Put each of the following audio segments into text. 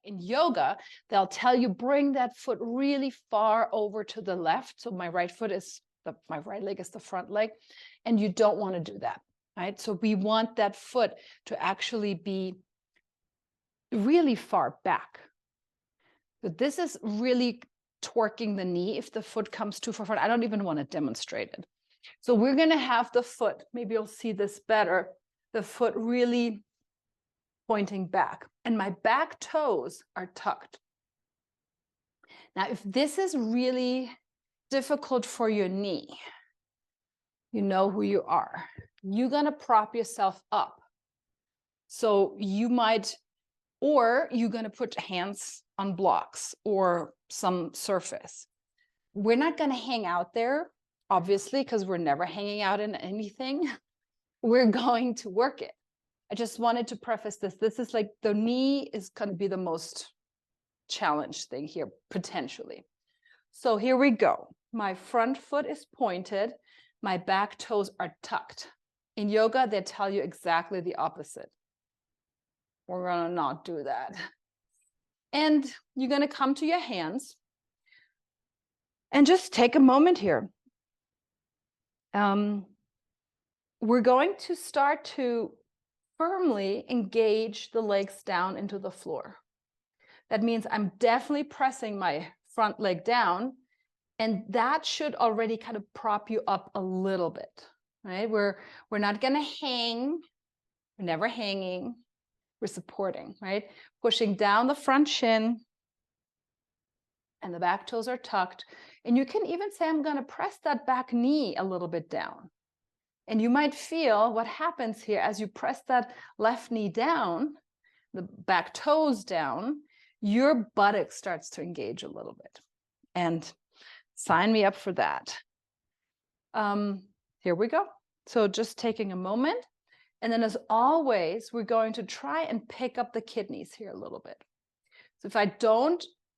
In yoga, they'll tell you bring that foot really far over to the left. So my right leg is the front leg, and you don't want to do that, right? So we want that foot to actually be really far back. But this is really torquing the knee if the foot comes too far forward. I don't even want to demonstrate it. So we're going to have the foot, maybe you'll see this better, the foot really pointing back, and my back toes are tucked. Now, if this is really difficult for your knee, you know who you are. You're going to prop yourself up. So you might, or you're going to put hands on blocks or some surface. We're not going to hang out there, obviously, because we're never hanging out in anything. We're going to work it. I just wanted to preface this. This is like the knee is going to be the most challenged thing here, potentially. So here we go. My front foot is pointed. My back toes are tucked. In yoga, they tell you exactly the opposite. We're going to not do that. And you're going to come to your hands and just take a moment here. We're going to start to firmly engage the legs down into the floor. That means I'm definitely pressing my front leg down, and that should already kind of prop you up a little bit, right? We're not going to hang. We're never hanging. We're supporting, right? Pushing down the front shin, and the back toes are tucked. And you can even say, I'm going to press that back knee a little bit down. And you might feel what happens here as you press that left knee down, the back toes down, your buttock starts to engage a little bit. And sign me up for that. Here we go. So just taking a moment. And then as always, we're going to try and pick up the kidneys here a little bit. So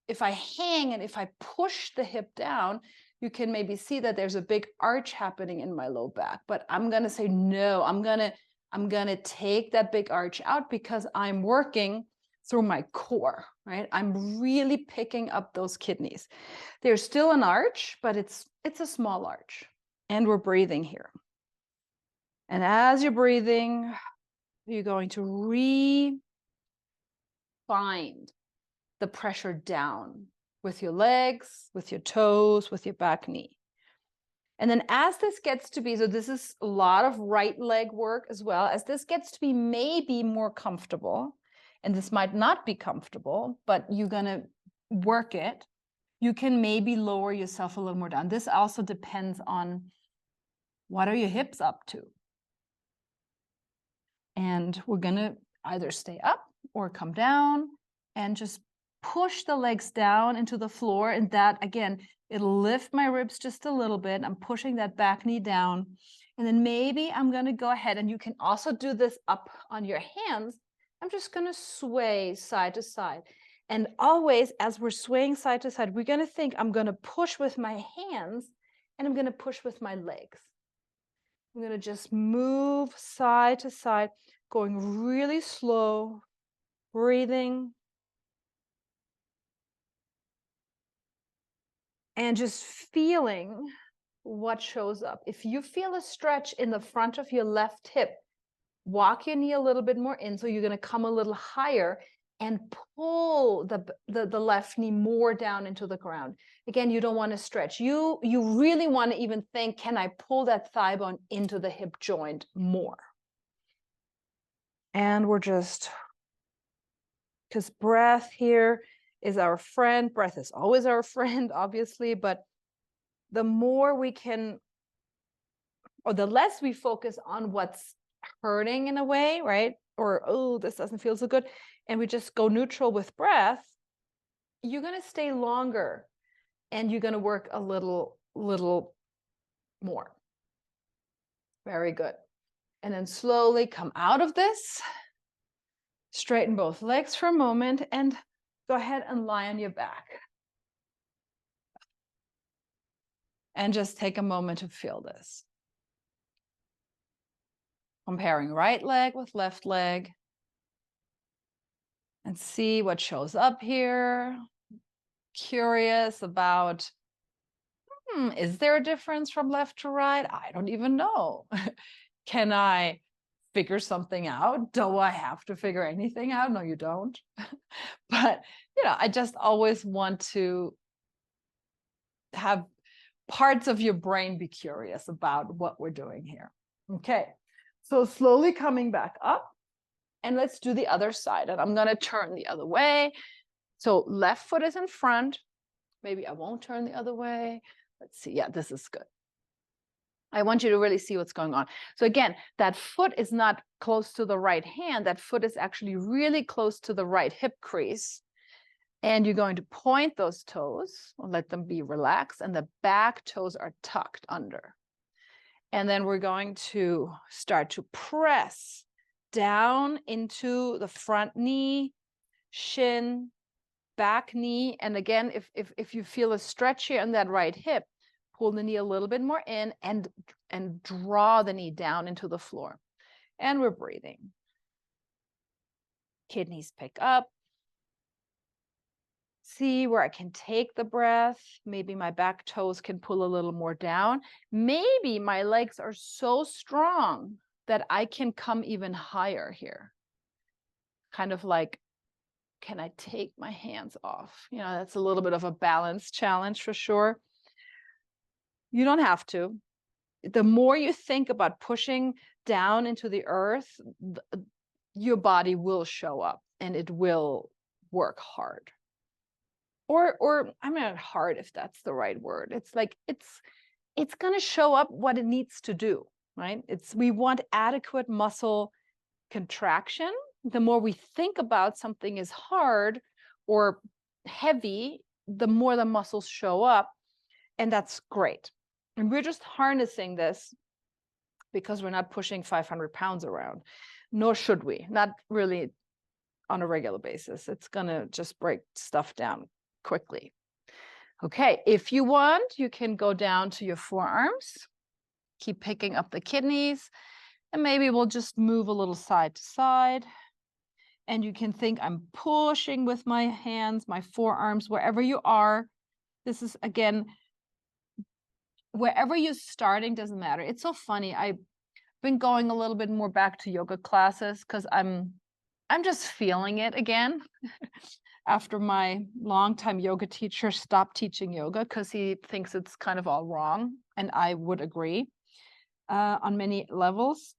if I hang and if I push the hip down, you can maybe see that there's a big arch happening in my low back. But I'm going to say, no, I'm going to take that big arch out because I'm working through my core, right? I'm really picking up those kidneys. There's still an arch, but it's a small arch. And we're breathing here. And as you're breathing, you're going to find the pressure down with your legs, with your toes, with your back knee. And then as this gets to be, so this is a lot of right leg work as well, as this gets to be maybe more comfortable, and this might not be comfortable, but you're going to work it, you can maybe lower yourself a little more down. This also depends on what are your hips up to. And we're going to either stay up or come down and just push the legs down into the floor. And that, again, it'll lift my ribs just a little bit. I'm pushing that back knee down. And then maybe I'm going to go ahead, and you can also do this up on your hands. I'm just going to sway side to side. And always, as we're swaying side to side, we're going to think I'm going to push with my hands and I'm going to push with my legs. I'm going to just move side to side, going really slow, breathing. And just feeling what shows up. If you feel a stretch in the front of your left hip, walk your knee a little bit more in. So you're going to come a little higher and pull the left knee more down into the ground. Again, you don't want to stretch. You really want to even think, can I pull that thigh bone into the hip joint more? And we're just, because breath here is our friend. Breath is always our friend, obviously, but the more we can, or the less we focus on what's hurting in a way, right? Or, oh, this doesn't feel so good. And we just go neutral with breath, you're going to stay longer and you're going to work a little more. Very good. And then slowly come out of this, straighten both legs for a moment, and go ahead and lie on your back. And just take a moment to feel this. Comparing right leg with left leg. and see what shows up here. Curious about, is there a difference from left to right? I don't even know. Can I figure something out? Do I have to figure anything out? No, you don't. But, I just always want to have parts of your brain be curious about what we're doing here. Okay, so slowly coming back up, and let's do the other side. And I'm going to turn the other way. So left foot is in front. Maybe I won't turn the other way. Let's see. Yeah, this is good. I want you to really see what's going on. So again, that foot is not close to the right hand. That foot is actually really close to the right hip crease. And you're going to point those toes, or let them be relaxed, and the back toes are tucked under. And then we're going to start to press down into the front knee, shin, back knee. And again, if you feel a stretch here in that right hip, pull the knee a little bit more in and draw the knee down into the floor. And we're breathing. Kidneys pick up. See where I can take the breath. Maybe my back toes can pull a little more down. Maybe my legs are so strong that I can come even higher here. Kind of like, can I take my hands off? That's a little bit of a balance challenge for sure. You don't have to. The more you think about pushing down into the earth, your body will show up and it will work hard. Or I'm not hard, if that's the right word. It's like it's going to show up what it needs to do, right? We want adequate muscle contraction. The more we think about something is hard or heavy, the more the muscles show up, and that's great. And we're just harnessing this because we're not pushing 500 pounds around, nor should we, not really on a regular basis. It's going to just break stuff down quickly. Okay, if you want, you can go down to your forearms, keep picking up the kidneys, and maybe we'll just move a little side to side. And you can think I'm pushing with my hands, my forearms, wherever you are. This is, again, wherever you're starting doesn't matter. It's so funny. I've been going a little bit more back to yoga classes because I'm just feeling it again. After my longtime yoga teacher stopped teaching yoga because he thinks it's kind of all wrong. And I would agree on many levels.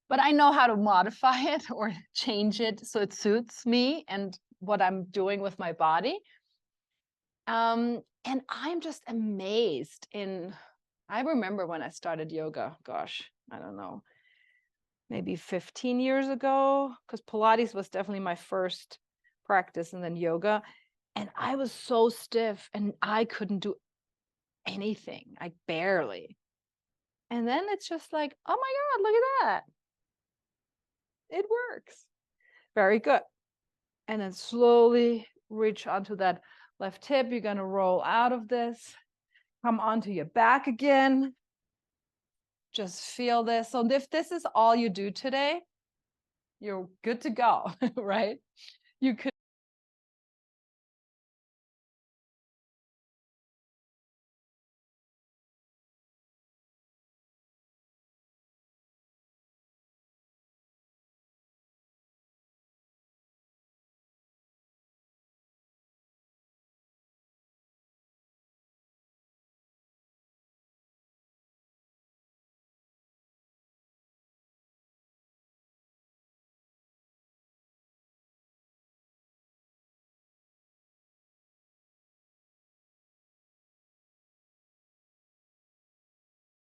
But I know how to modify it or change it so it suits me and what I'm doing with my body. And I'm just amazed I remember when I started yoga, gosh, I don't know, maybe 15 years ago, because Pilates was definitely my first practice and then yoga. And I was so stiff and I couldn't do anything, like barely. And then it's just like, oh my God, look at that. It works. Very good. And then slowly reach onto that left hip. You're going to roll out of this. Come onto your back again. Just feel this. So if this is all you do today, you're good to go, right? You